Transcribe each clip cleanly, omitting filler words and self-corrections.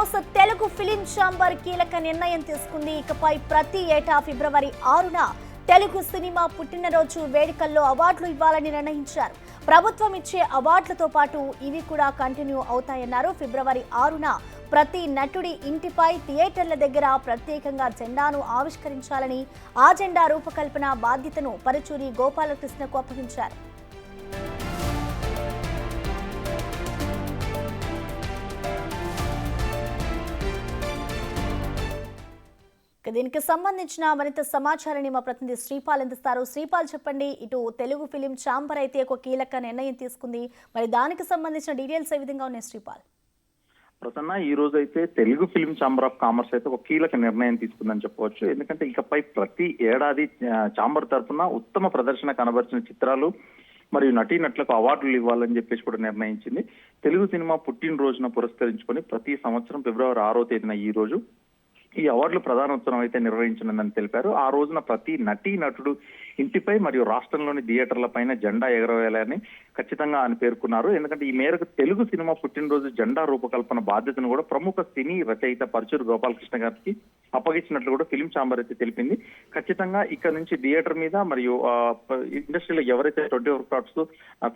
రోజు Telugu film chamber కీలక నిర్ణయం తీసుకుంది. ఇకపై ప్రతి ఏటా ఫిబ్రవరి 6న తెలుగు సినిమా పుట్టినరోజు వేడుకల్లో అవార్డులు ఇవ్వాలని నిర్ణయించారు. ప్రభుత్వం ఇచ్చే అవార్డులతో పాటు ఇవి కూడా కంటిన్యూ అవుతాయన్నారు. ఫిబ్రవరి 6న ప్రతి నటుడి ఇంటిపై థియేటర్ల దగ్గర ప్రత్యేకంగా జెండాను ఆవిష్కరించాలని, ఆ జెండా రూపకల్పన బాధ్యతను పరుచూరి గోపాలకృష్ణకు అప్పగించారు. దీనికి సంబంధించిన మరింత సమాచారాన్ని మా ప్రతినిధి శ్రీపాల్ అందిస్తారు. శ్రీపాల్, చెప్పండి. ఇటు తెలుగు ఫిలిం ఛాంబర్ అయితే ఒక కీలక నిర్ణయం తీసుకుంది, మరి దానికి సంబంధించిన డీటెయిల్స్ ఏ విధంగా ఉన్నాయి శ్రీపాల్? ప్రసన్న, ఈ రోజు అయితే Telugu film chamber of commerce అయితే ఒక కీలక నిర్ణయం తీసుకుందని చెప్పవచ్చు. ఎందుకంటే ఇకపై ప్రతి ఏడాది ఛాంబర్ తరఫున ఉత్తమ ప్రదర్శన కనబరిచిన చిత్రాలు మరియు నటీనటులకు అవార్డులు ఇవ్వాలని చెప్పేసి కూడా నిర్ణయించింది. తెలుగు సినిమా పుట్టినరోజున పురస్కరించుకొని ప్రతి సంవత్సరం ఫిబ్రవరి 6వ తేదీన ఈ రోజు ఈ అవార్డుల ప్రధానోత్సవం అయితే నిర్వహించనుందని తెలిపారు. ఆ రోజున ప్రతి నటుడు ఇంటిపై మరియు రాష్ట్రంలోని థియేటర్ల పైన జెండా ఎగరవేయాలని ఖచ్చితంగా అని పేర్కొన్నారు. ఎందుకంటే ఈ మేరకు తెలుగు సినిమా పుట్టినరోజు జెండా రూపకల్పన బాధ్యతను కూడా ప్రముఖ సినీ రచయిత పరుచూరి గోపాలకృష్ణ గారికి అప్పగించినట్లు కూడా ఫిలిం ఛాంబర్ అయితే తెలిపింది. ఖచ్చితంగా ఇక్కడ నుంచి థియేటర్ మీద మరియు ఇండస్ట్రీలో ఎవరైతే 24 క్రాఫ్ట్స్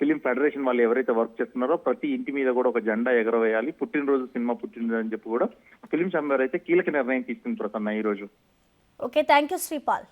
ఫిలిం ఫెడరేషన్ వాళ్ళు ఎవరైతే వర్క్ చేస్తున్నారో ప్రతి ఇంటి మీద కూడా ఒక జెండా ఎగరవేయాలి, పుట్టినరోజు సినిమా పుట్టినరోజు అని చెప్పి కూడా ఫిలిం ఛాంబర్ అయితే కీలక నిర్ణయం తీసుకుని ప్రసన్న ఈ రోజు. Okay, thank you Sripal.